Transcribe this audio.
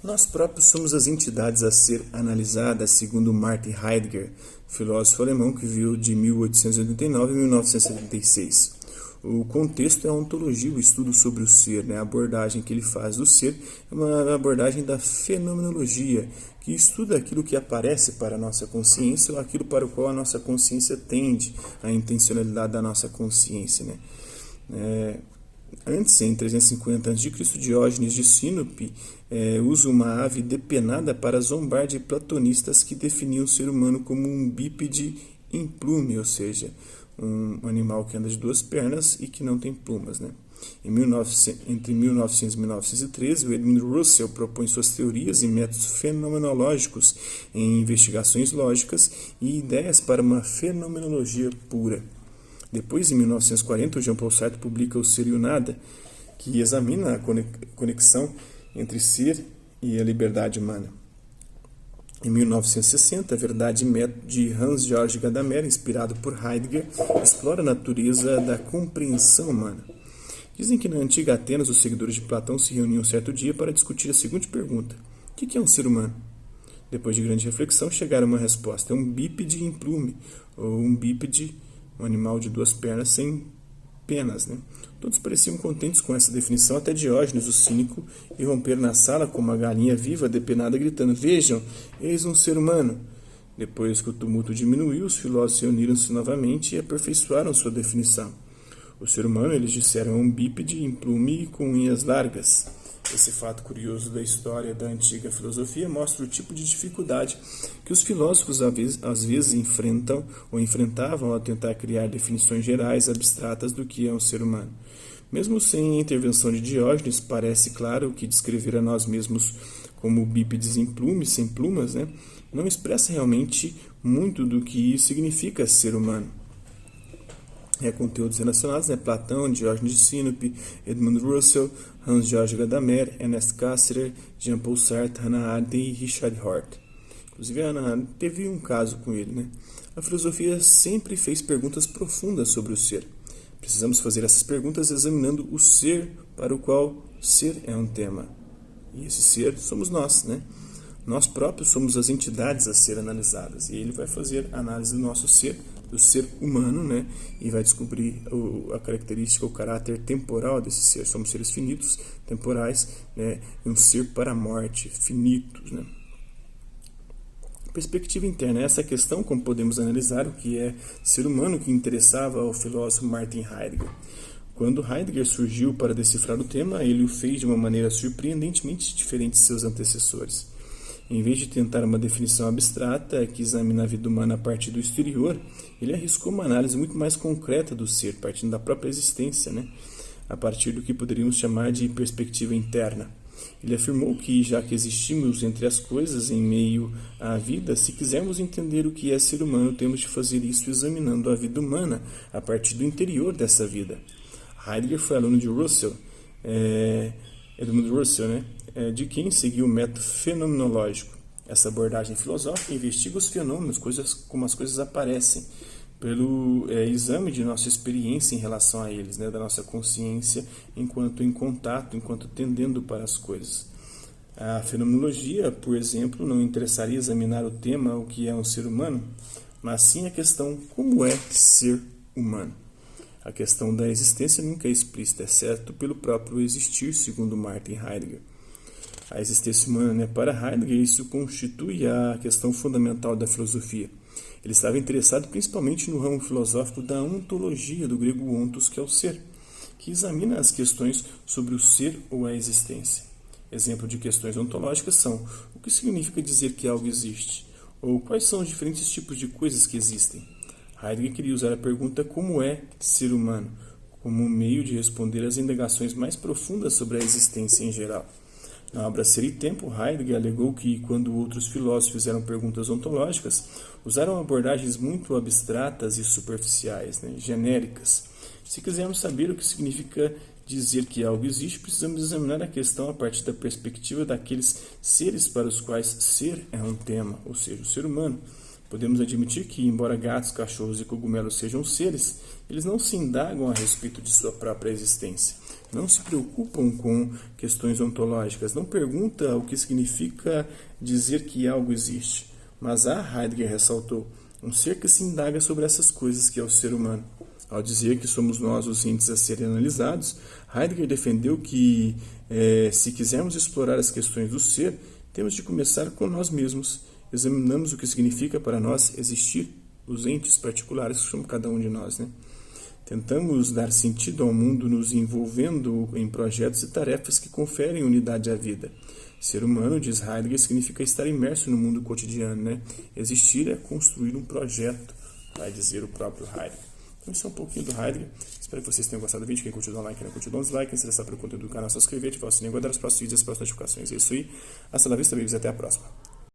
Nós próprios somos as entidades a ser analisadas, segundo Martin Heidegger, filósofo alemão que viveu de 1889 a 1976. O contexto é a ontologia, o estudo sobre o ser, né? A abordagem que ele faz do ser é uma abordagem da fenomenologia, que estuda aquilo que aparece para a nossa consciência ou aquilo para o qual a nossa consciência tende, a intencionalidade da nossa consciência, né? Antes, em 350 a.C., Diógenes de Sinope usa uma ave depenada para zombar de platonistas que definiam o ser humano como um bípede implume, ou seja, um animal que anda de duas pernas e que não tem plumas, né? Entre 1900 e 1913, o Edmund Russell propõe suas teorias e métodos fenomenológicos em investigações lógicas e ideias para uma fenomenologia pura. Depois, em 1940, o Jean-Paul Sartre publica O Ser e o Nada, que examina a conexão entre ser e a liberdade humana. Em 1960, A Verdade e Método, de Hans-Georg Gadamer, inspirado por Heidegger, explora a natureza da compreensão humana. Dizem que na antiga Atenas, os seguidores de Platão se reuniam um certo dia para discutir a seguinte pergunta: o que é um ser humano? Depois de grande reflexão, chegaram a uma resposta: é um bípede implume, ou um bípede, um animal de duas pernas sem penas, né? Todos pareciam contentes com essa definição, até Diógenes, o cínico, irromper na sala com uma galinha viva depenada, gritando: vejam, eis um ser humano. Depois que o tumulto diminuiu, os filósofos reuniram-se novamente e aperfeiçoaram sua definição. O ser humano, eles disseram, é um bípede implume com unhas largas. Esse fato curioso da história da antiga filosofia mostra o tipo de dificuldade que os filósofos às vezes enfrentam ou enfrentavam ao tentar criar definições gerais, abstratas do que é um ser humano. Mesmo sem a intervenção de Diógenes, parece claro que descrever a nós mesmos como bípedes implumes, sem plumas, né, não expressa realmente muito do que significa ser humano. Conteúdos relacionados, Platão, Diógenes de Sinope, Edmund Russell, Hans-Georg Gadamer, Ernest Cassirer, Jean-Paul Sartre, Hannah Arendt e Richard Hort. Inclusive, a Hannah Arendt teve um caso com ele, né? A filosofia sempre fez perguntas profundas sobre o ser. Precisamos fazer essas perguntas examinando o ser para o qual ser é um tema. E esse ser somos nós, né? Nós próprios somos as entidades a ser analisadas. E ele vai fazer análise do nosso ser, do ser humano, né? E vai descobrir a característica, o caráter temporal desse ser. Somos seres finitos, temporais, né? E um ser para a morte, finitos, né? Perspectiva interna. Essa questão, como podemos analisar o que é ser humano, que interessava ao filósofo Martin Heidegger. Quando Heidegger surgiu para decifrar o tema, ele o fez de uma maneira surpreendentemente diferente de seus antecessores. Em vez de tentar uma definição abstrata que examina a vida humana a partir do exterior, ele arriscou uma análise muito mais concreta do ser, partindo da própria existência, né? A partir do que poderíamos chamar de perspectiva interna. Ele afirmou que, já que existimos entre as coisas em meio à vida, se quisermos entender o que é ser humano, temos de fazer isso examinando a vida humana a partir do interior dessa vida. Heidegger foi aluno de Russell, Edmund Russell, né? De quem seguiu o método fenomenológico. Essa abordagem filosófica investiga os fenômenos, como as coisas aparecem, pelo exame de nossa experiência em relação a eles, né, da nossa consciência enquanto em contato, enquanto tendendo para as coisas. A fenomenologia, por exemplo, não interessaria examinar o tema, o que é um ser humano, mas sim a questão como é ser humano. A questão da existência nunca é explícita, exceto pelo próprio existir, segundo Martin Heidegger. A existência humana, né, para Heidegger, isso constitui a questão fundamental da filosofia. Ele estava interessado principalmente no ramo filosófico da ontologia, do grego ontos, que é o ser, que examina as questões sobre o ser ou a existência. Exemplo de questões ontológicas são: o que significa dizer que algo existe? Ou quais são os diferentes tipos de coisas que existem? Heidegger queria usar a pergunta como é ser humano, como um meio de responder às indagações mais profundas sobre a existência em geral. Na obra Ser e Tempo, Heidegger alegou que, quando outros filósofos fizeram perguntas ontológicas, usaram abordagens muito abstratas e superficiais, né, genéricas. Se quisermos saber o que significa dizer que algo existe, precisamos examinar a questão a partir da perspectiva daqueles seres para os quais ser é um tema, ou seja, o ser humano. Podemos admitir que, embora gatos, cachorros e cogumelos sejam seres, eles não se indagam a respeito de sua própria existência. Não se preocupam com questões ontológicas, não perguntam o que significa dizer que algo existe. Mas Heidegger ressaltou, um ser que se indaga sobre essas coisas que é o ser humano. Ao dizer que somos nós os entes a serem analisados, Heidegger defendeu que, se quisermos explorar as questões do ser, temos de começar com nós mesmos. Examinamos o que significa para nós existir, os entes particulares que somos cada um de nós, né? Tentamos dar sentido ao mundo nos envolvendo em projetos e tarefas que conferem unidade à vida. Ser humano, diz Heidegger, significa estar imerso no mundo cotidiano, né? Existir é construir um projeto, vai dizer o próprio Heidegger. Então, isso é um pouquinho do Heidegger. Espero que vocês tenham gostado do vídeo. Quem curtiu, dá um like. Quem não curtiu, dá um dislike. Quem se interessar pelo conteúdo do canal, só se inscrever, ativar o sininho, aguardar os próximos vídeos e as próximas notificações. É isso aí. Hasta la vista, babies. Até a próxima.